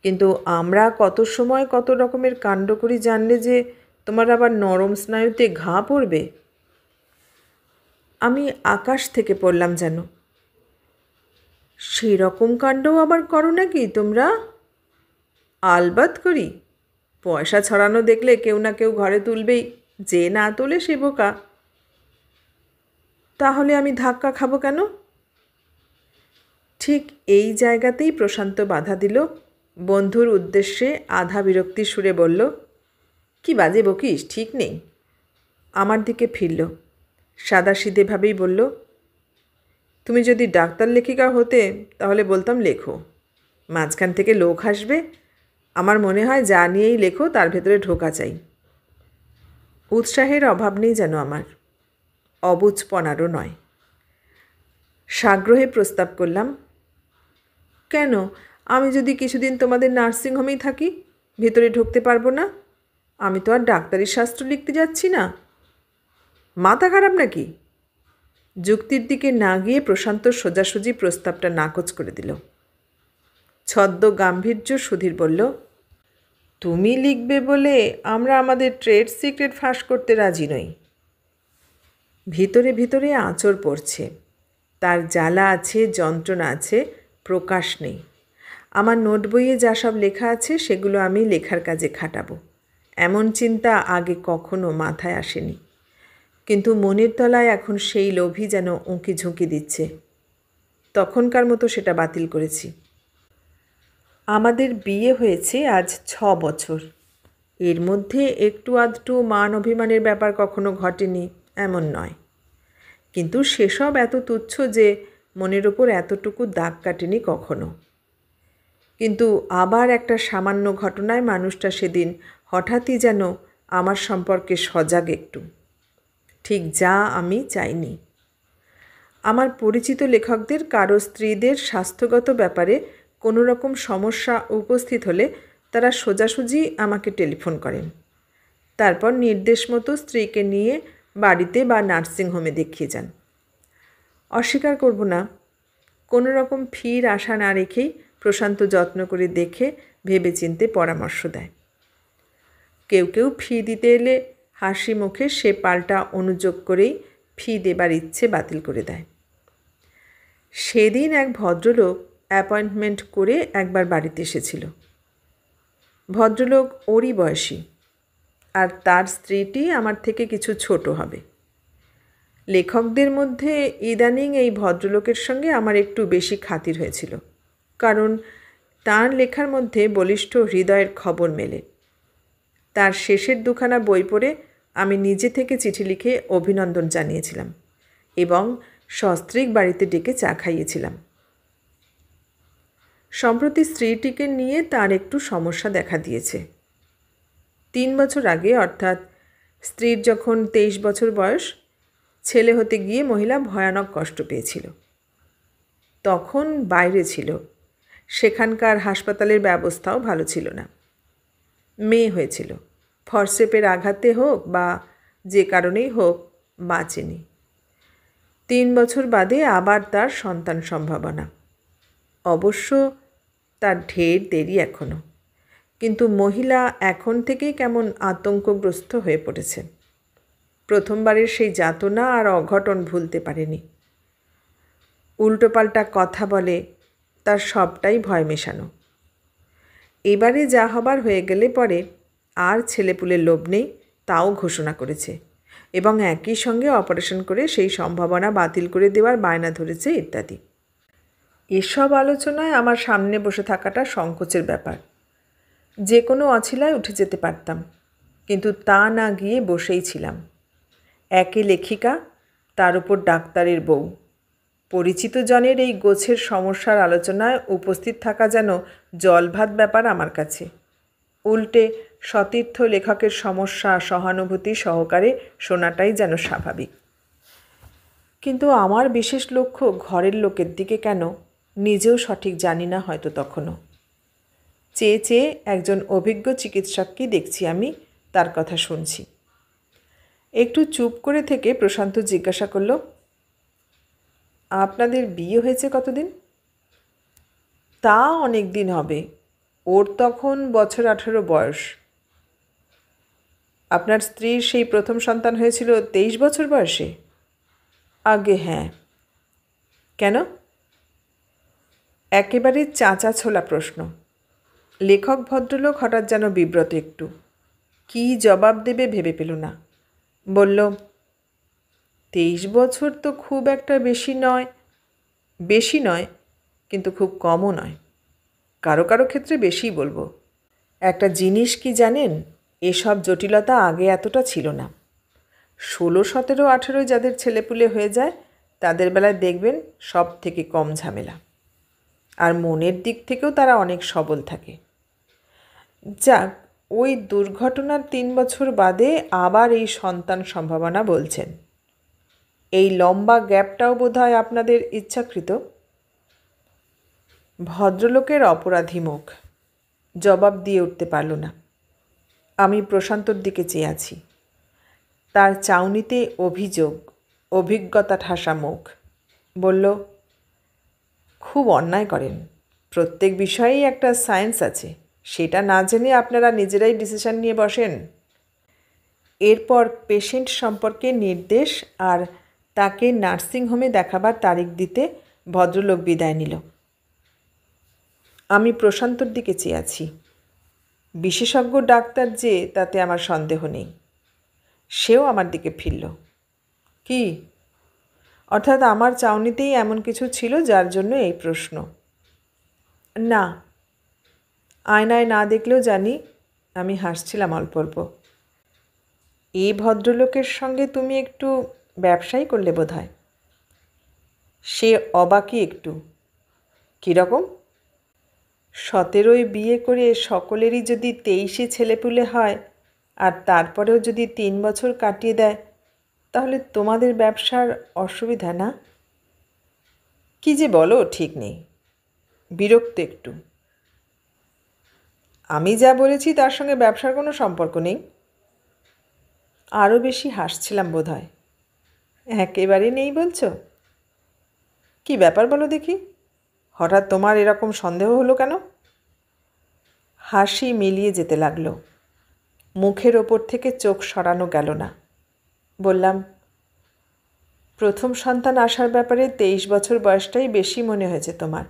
কিন্তু আমরা কত সময় কত রকমের কাণ্ড করি জানলে যে তোমার আবার নরম স্নায়ুতে ঘা পড়বে। আমি আকাশ থেকে পড়লাম যেন। সেরকম কাণ্ডও আবার করো নাকি তোমরা? আলবাত করি। পয়সা ছড়ানো দেখলে কেউ না কেউ ঘরে তুলবেই, যে না তোলে সে বোকা। তাহলে আমি ধাক্কা খাবো কেন? ঠিক এই জায়গাতেই প্রশান্ত বাধা দিল। বন্ধুর উদ্দেশ্যে আধা বিরক্তির সুরে বলল, কি বাজে বকিস, ঠিক নেই। আমার দিকে ফিরল, সাদাসিধেভাবেই বলল, তুমি যদি ডাক্তার লেখিকা হতে তাহলে বলতাম লেখো, মাঝখান থেকে লোক হাসবে। আমার মনে হয় যা নিয়েই লেখো তার ভেতরে ঢোকা চাই। উৎসাহের অভাব নেই যেন আমার, অবুঝপনারও নয়। সাগ্রহে প্রস্তাব করলাম, কেন, আমি যদি কিছুদিন তোমাদের নার্সিংহোমেই থাকি, ভেতরে ঢুকতে পারবো না? আমি তো আর ডাক্তারি শাস্ত্র লিখতে যাচ্ছি না। মাথা খারাপ নাকি? যুক্তির দিকে না গিয়ে প্রশান্ত সোজাসুজি প্রস্তাবটা নাকচ করে দিল। ছদ্ম গাম্ভীর্য সুধীর বলল, তুমি লিখবে বলে আমরা আমাদের ট্রেড সিক্রেট ফাঁস করতে রাজি নই। ভিতরে ভিতরে আঁচড় পড়ছে, তার জ্বালা আছে, যন্ত্রণা আছে, প্রকাশ নেই। আমার নোট বইয়ে যা সব লেখা আছে সেগুলো আমি লেখার কাজে খাটাবো, এমন চিন্তা আগে কখনো মাথায় আসেনি। কিন্তু মনের তলায় এখন সেই লোভই যেন উঁকি ঝুঁকি দিচ্ছে। তখনকার মতো সেটা বাতিল করেছি। আমাদের বিয়ে হয়েছে আজ 6 বছর। এর মধ্যে একটু আধটু মান অভিমানের ব্যাপার কখনো ঘটেনি এমন নয়, কিন্তু সেসব এত তুচ্ছ যে মনের ওপর এতটুকু দাগ কাটেনি কখনো। কিন্তু আবার একটা সামান্য ঘটনায় মানুষটা সেদিন হঠাৎই যেন আমার সম্পর্কে সজাগ একটু, ঠিক যা আমি চাইনি। আমার পরিচিত লেখকদের কারো স্ত্রীদের স্বাস্থ্যগত ব্যাপারে কোনো রকম সমস্যা উপস্থিত হলে তারা সোজাসুজি আমাকে টেলিফোন করেন, তারপর নির্দেশ মতো স্ত্রীকে নিয়ে বাড়িতে বা নার্সিংহোমে দেখিয়ে যান। অস্বীকার করব না, কোনো রকম ফির আশা না রেখেই প্রশান্ত যত্ন করে দেখে ভেবেচিন্তে পরামর্শ দেয়। কেউ কেউ ফি দিতে এলে হাসি মুখে সে পাল্টা অনুযোগ করেই ফি দেবার ইচ্ছে বাতিল করে দেয়। সেদিন এক ভদ্রলোক অ্যাপয়েন্টমেন্ট করে একবার বাড়িতে এসেছিল। ভদ্রলোক ওরই বয়সী, আর তার স্ত্রীটি আমার থেকে কিছু ছোট হবে। লেখকদের মধ্যে ইদানিং এই ভদ্রলোকের সঙ্গে আমার একটু বেশি খাতির হয়েছিল, কারণ তার লেখার মধ্যে বলিষ্ঠ হৃদয়ের খবর মেলে। তার শেষের দুখানা বই পড়ে আমি নিজে থেকে চিঠি লিখে অভিনন্দন জানিয়েছিলাম এবং সস্ত্রীক বাড়িতে ডেকে চা খাইয়েছিলাম। সম্প্রতি স্ত্রীটিকে নিয়ে তার একটু সমস্যা দেখা দিয়েছে। 3 বছর আগে, অর্থাৎ স্ত্রীর যখন 23 বছর বয়স, ছেলে হতে গিয়ে মহিলা ভয়ানক কষ্ট পেয়েছিল। তখন বাইরে ছিল, সেখানকার হাসপাতালের ব্যবস্থাও ভালো ছিল না। মেয়ে হয়েছিল, ফরসেপের আঘাতে হোক বা যে কারণেই হোক বাঁচেনি। 3 বছর বাদে আবার তার সন্তান সম্ভাবনা। অবশ্য তার ঢের দেরি এখনও, কিন্তু মহিলা এখন থেকেই কেমন আতঙ্কগ্রস্ত হয়ে পড়েছে। প্রথমবারের সেই যাতনা আর অঘটন ভুলতে পারেনি। উল্টোপাল্টা কথা বলে, তার সবটাই ভয় মেশানো। এবারে যা হবার হয়ে গেলে পরে আর ছেলেপুলের লোভ নেই তাও ঘোষণা করেছে, এবং একই সঙ্গে অপারেশন করে সেই সম্ভাবনা বাতিল করে দেওয়ার বায়না ধরেছে ইত্যাদি। এসব আলোচনায় আমার সামনে বসে থাকাটা সংকোচের ব্যাপার। যে কোনো অছিলায় উঠে যেতে পারতাম, কিন্তু তা না গিয়ে বসেই ছিলাম। একে লেখিকা, তার উপর ডাক্তারের বউ। পরিচিত জনের এই গোছের সমস্যার আলোচনায় উপস্থিত থাকা যেন জলভাত ব্যাপার আমার কাছে। উল্টে সতীর্থ লেখকের সমস্যা সহানুভূতি সহকারে শোনাটাই যেন স্বাভাবিক। কিন্তু আমার বিশেষ লক্ষ্য ঘরের লোকের দিকে কেন, নিজেও সঠিক জানি না হয়তো তখনও। চেয়ে চেয়ে একজন অভিজ্ঞ চিকিৎসককেই দেখছি আমি, তার কথা শুনছি। একটু চুপ করে থেকে প্রশান্ত জিজ্ঞাসা করল, আপনাদের বিয়ে হয়েছে কতদিন? তা অনেক দিন হবে, ওর তখন বছর 18 বয়স। আপনার স্ত্রীর সেই প্রথম সন্তান হয়েছিল 23 বছর বয়সে? আগে হ্যাঁ। কেন? একেবারে চাঁচা ছোলা প্রশ্ন। লেখক ভদ্রলোক হঠাৎ যেন বিব্রত একটু। কী জবাব দেবে ভেবে পেল না। বলল, 23 বছর তো খুব একটা বেশি নয়। বেশি নয়, কিন্তু খুব কমও নয়। কারো কারো ক্ষেত্রে বেশিই বলবো। একটা জিনিস কি জানেন, এসব জটিলতা আগে এতটা ছিল না। 16, 17, 18 যাদের ছেলেপুলে হয়ে যায় তাদের বেলায় দেখবেন সব থেকে কম ঝামেলা, আর মনের দিক থেকেও তারা অনেক সবল থাকে। যাক, ওই দুর্ঘটনার 3 বছর বাদে আবার এই সন্তান সম্ভাবনা বলছেন। এই লম্বা গ্যাপটাও বোধহয় আপনাদের ইচ্ছাকৃত। ভদ্রলোকের অপরাধী মুখ, জবাব দিয়ে উঠতে পারল না। আমি প্রশান্তর দিকে চেয়ে আছি। তার চাউনিতে অভিযোগ, অভিজ্ঞতা ঠাসা মুখ। বলল, খুব অন্যায় করেন। প্রত্যেক বিষয়েই একটা সায়েন্স আছে, সেটা না জেনে আপনারা নিজেরাই ডিসিশন নিয়ে বসেন। এরপর পেশেন্ট সম্পর্কে নির্দেশ আর তাকে নার্সিংহোমে দেখাবার তারিখ দিতে ভদ্রলোক বিদায় নিল। আমি প্রশান্তর দিকে চেয়ে আছি। বিশেষজ্ঞ ডাক্তার যে, তাতে আমার সন্দেহ নেই। সেও আমার দিকে ফিরল। কি? অর্থাৎ আমার চাউনিতেই এমন কিছু ছিল যার জন্য এই প্রশ্ন? না, আয়নায় না দেখলেও জানি। আমি হাসছিলাম অল্প অল্প। এই ভদ্রলোকের সঙ্গে তুমি একটু ব্যবসাই করলে বোধ হয়। সে অবাকই একটু। কীরকম? 17 বিয়ে করে সকলেরই যদি 23 ছেলেপুলে হয়, আর তারপরেও যদি 3 বছর কাটিয়ে দেয়, তাহলে তোমাদের ব্যবসার অসুবিধা না? কি যে বলো ঠিক নেই। বিরক্ত একটু। আমি যা বলেছি তার সঙ্গে ব্যবসার কোনো সম্পর্ক নেই। আরও বেশি হাসছিলাম বোধ হয়। একেবারে নেই বলছো? কি ব্যাপার বলো দেখি, হঠাৎ তোমার এরকম সন্দেহ হলো কেন? হাসি মিলিয়ে যেতে লাগলো, মুখের ওপর থেকে চোখ সরানো গেল না। বললাম, প্রথম সন্তান আসার ব্যাপারে 23 বছর বয়সটাই বেশি মনে হয়েছে তোমার,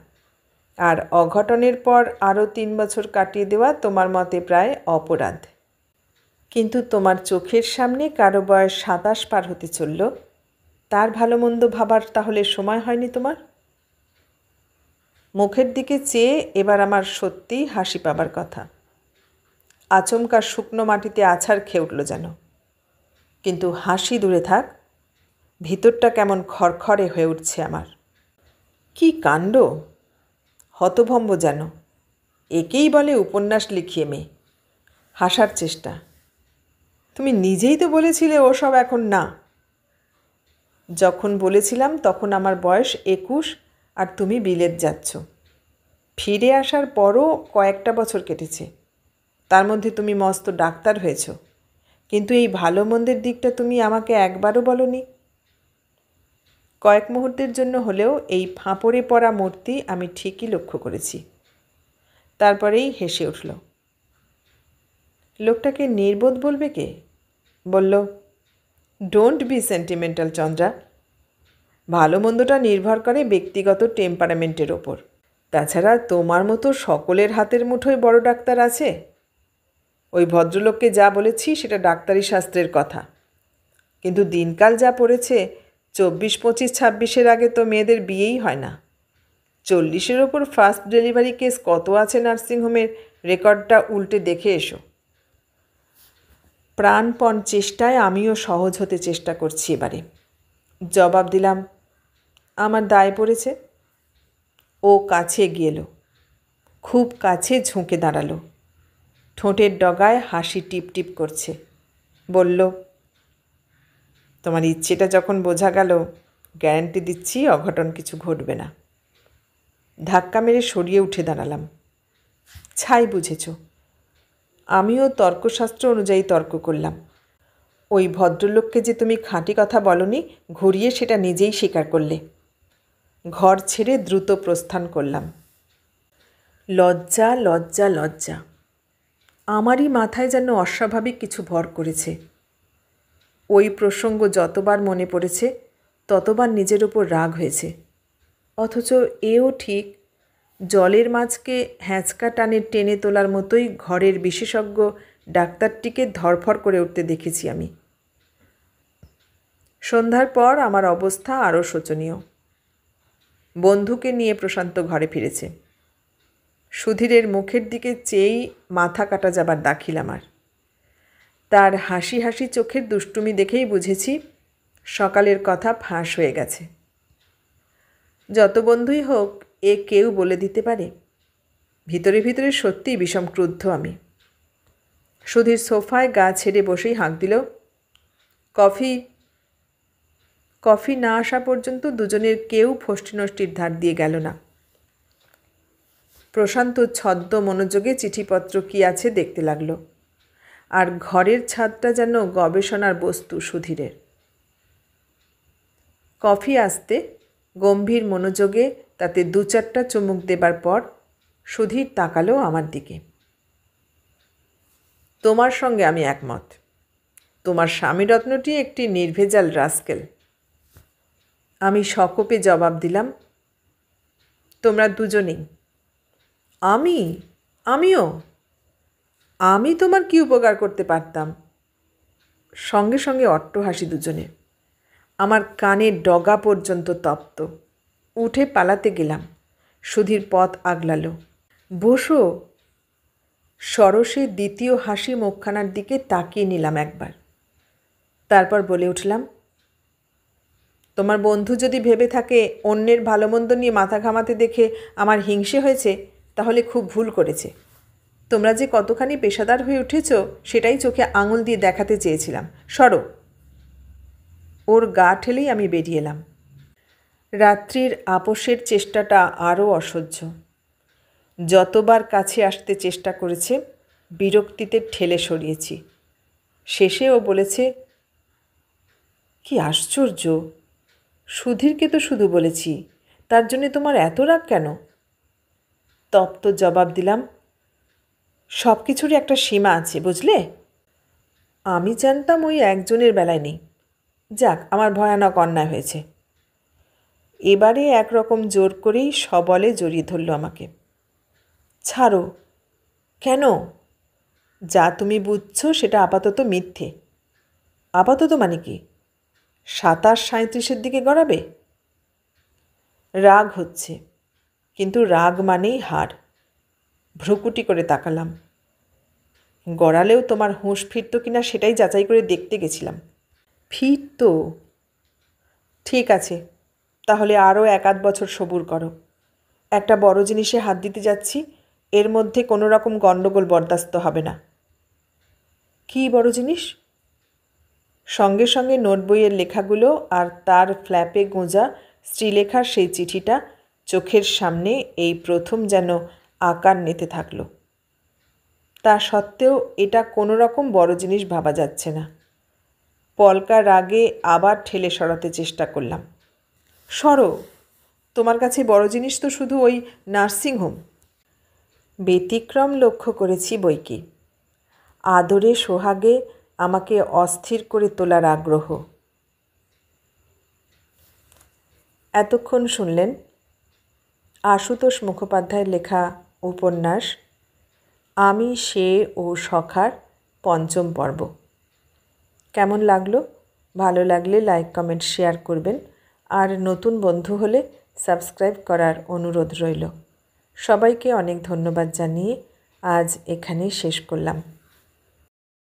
আর অঘটনের পর আরও 3 বছর কাটিয়ে দেওয়া তোমার মতে প্রায় অপরাধ। কিন্তু তোমার চোখের সামনে কারো বয়স 27 পার হতে চলল, তার ভালো মন্দ ভাবার তাহলে সময় হয়নি তোমার? মুখের দিকে চেয়ে এবার আমার সত্যিই হাসি পাবার কথা। আচমকা শুকনো মাটিতে আছাড় খেয়ে উঠল যেন। কিন্তু হাসি দূরে থাক, ভিতরটা কেমন খড়খড়ে হয়ে উঠছে আমার। কি কাণ্ড! হতভম্ব যেন। একেই বলে উপন্যাস লিখিয়ে মেয়ে। হাসার চেষ্টা। তুমি নিজেই তো বলেছিলে ওসব এখন না। যখন বলেছিলাম তখন আমার বয়স 21, আর তুমি বিলেত যাচ্ছ। ফিরে আসার পরও কয়েকটা বছর কেটেছে, তার মধ্যে তুমি মস্ত ডাক্তার হয়েছ। কিন্তু এই ভালো মন্দের দিকটা তুমি আমাকে একবারও বলনি। কয়েক মুহূর্তের জন্য হলেও এই ফাঁপড়ে পড়া মূর্তি আমি ঠিকই লক্ষ্য করেছি। তারপরেই হেসে উঠল। লোকটাকে নির্বোধ বলবে কে? বলল, ডোন্ট বি সেন্টিমেন্টাল চন্দ্রা। ভালো মন্দটা নির্ভর করে ব্যক্তিগত টেম্পারামেন্টের ওপর। তাছাড়া তোমার মতো সকলের হাতের মুঠোয় বড় ডাক্তার আছে? ওই ভদ্রলোককে যা বলেছি সেটা ডাক্তারি শাস্ত্রের কথা, কিন্তু দিনকাল যা পড়েছে 24, 25, 26 আগে তো মেয়েদের বিয়েই হয় না। 40 ওপর ফার্স্ট ডেলিভারি কেস কত আছে নার্সিংহোমের রেকর্ডটা উল্টে দেখে এসো। প্রাণপণ চেষ্টায় আমিও সহজ হতে চেষ্টা করছি এবারে। জবাব দিলাম, আমার দায় পড়েছে। ও কাছে গেল, খুব কাছে ঝুঁকে দাঁড়ালো, ঠোঁটের ডগায় হাসি টিপ টিপ করছে। বলল, তোমার ইচ্ছেটা যখন বোঝা গেল, গ্যারান্টি দিচ্ছি অঘটন কিছু ঘটবে না। ধাক্কা মেরে সরিয়ে উঠে দাঁড়ালাম। ছাই বুঝেছ। আমিও তর্কশাস্ত্র অনুযায়ী তর্ক করলাম। ওই ভদ্রলোককে যে তুমি খাঁটি কথা বলনি, ঘুরিয়ে সেটা নিজেই স্বীকার করলে। ঘর ছেড়ে দ্রুত প্রস্থান করলাম। লজ্জা, লজ্জা, লজ্জা। আমারই মাথায় যেন অস্বাভাবিক কিছু ভর করেছে। ওই প্রসঙ্গ যতবার মনে পড়েছে ততবার নিজের ওপর রাগ হয়েছে। অথচ এও ঠিক, জলের মাছকে হ্যাঁচকা টানে টেনে তোলার মতোই ঘরের বিশেষজ্ঞ ডাক্তারটিকে ধরফর করে উঠতে দেখেছি আমি। সন্ধ্যার পর আমার অবস্থা আরও শোচনীয়। বন্ধুকে নিয়ে প্রশান্ত ঘরে ফিরেছে। সুধীরের মুখের দিকে চেয়েই মাথা কাটা যাবার দাখিল আমার। তার হাসি হাসি চোখের দুষ্টুমি দেখেই বুঝেছি সকালের কথা ফাঁস হয়ে গেছে। যত বন্ধুই হোক, এ কেউ বলে দিতে পারে? ভিতরে ভিতরে সত্যিই বিষম ক্রুদ্ধ আমি। সুধীর সোফায় গা ছেড়ে বসেই হাঁক দিল, কফি। কফি না আসা পর্যন্ত দুজনের কেউ ফষ্টিনষ্টির ধার দিয়ে গেল না। প্রশান্ত ছদ্ম মনোযোগে চিঠিপত্র কি আছে দেখতে লাগল, আর ঘরের ছাদটা যেন গবেষণার বস্তু সুধীরের। কফি আসতে গম্ভীর মনোযোগে তাতে 2-4টা চুমুক দেবার পর সুধীর তাকালো আমার দিকে। তোমার সঙ্গে আমি একমত। তোমার স্বামীরত্নটি একটি নির্ভেজাল রাস্কেল। আমি সকোপে জবাব দিলাম, তোমরা দুজনেই। আমিও? আমি তোমার কি উপকার করতে পারতাম? সঙ্গে সঙ্গে অট্টহাসি দুজনের। আমার কানের ডগা পর্যন্ত তপ্ত। উঠে পালাতে গেলাম। সুধীর পথ আগলালো। বসো। সরসে দ্বিতীয় হাসি মুখখানার দিকে তাকিয়ে নিলাম একবার। তারপর বলে উঠলাম, তোমার বন্ধু যদি ভেবে থাকে অন্যের ভালো মন্দ নিয়ে মাথা ঘামাতে দেখে আমার হিংসে হয়েছে, তাহলে খুব ভুল করেছে। তোমরা যে কতখানি পেশাদার হয়ে উঠেছ সেটাই চোখে আঙুল দিয়ে দেখাতে চেয়েছিলাম। সরো। ওর গা ঠেলেই আমি বেরিয়ে এলাম। রাত্রির আপোষের চেষ্টাটা আরও অসহ্য। যতবার কাছে আসতে চেষ্টা করেছে বিরক্তিতে ঠেলে সরিয়েছি। শেষে ও বলেছে, কি আশ্চর্য, সুধীরকে তো শুধু বলেছি, তার জন্যে তোমার এত রাগ কেন? তপ্ত জবাব দিলাম, সব কিছুরই একটা সীমা আছে, বুঝলে? আমি জানতাম ওই একজনের বেলায় নেই। যাক, আমার ভয়ানক অন্যায় হয়েছে। এবারে একরকম জোর করেই সবলে জড়িয়ে ধরল আমাকে। ছাড়ো। কেন? যা তুমি বুঝছো সেটা আপাতত মিথ্যে। আপাতত মানে কি? 27-37 দিকে গড়াবে? রাগ হচ্ছে, কিন্তু রাগ মানেই হার। ভ্রুকুটি করে তাকালাম। গড়ালেও তোমার হুঁশ ফিরত কিনা সেটাই যাচাই করে দেখতে গেছিলাম। ফিরত? ঠিক আছে, তাহলে আরও 1-8 বছর সবুর করো। একটা বড় জিনিসে হাত দিতে যাচ্ছি, এর মধ্যে কোনো রকম গণ্ডগোল বরদাস্ত হবে না। কী বড় জিনিস? সঙ্গে সঙ্গে নোট বইয়ের লেখাগুলো আর তার ফ্ল্যাপে গোঁজা শ্রীলেখার সেই চিঠিটা চোখের সামনে এই প্রথম যেন আকার নিতে থাকল। তা সত্ত্বেও এটা কোনো রকম বড় জিনিস ভাবা যাচ্ছে না। পলকার রাগে আবার ঠেলে সরাতে চেষ্টা করলাম। সরো, তোমার কাছে বড় জিনিস তো শুধু ওই নার্সিংহোম। ব্যতিক্রম লক্ষ্য করেছি বইকি। আদরে সোহাগে আমাকে অস্থির করে তোলার আগ্রহ। এতক্ষণ শুনলেন আশুতোষ মুখোপাধ্যায়ের লেখা উপন্যাস আমি, সে ও সখার ৫ম পর্ব। কেমন লাগলো? ভালো লাগলে লাইক, কমেন্ট, শেয়ার করবেন। আর নতুন বন্ধু হলে সাবস্ক্রাইব করার অনুরোধ রইল। সবাইকে অনেক ধন্যবাদ জানিয়ে আজ এখানেই শেষ করলাম।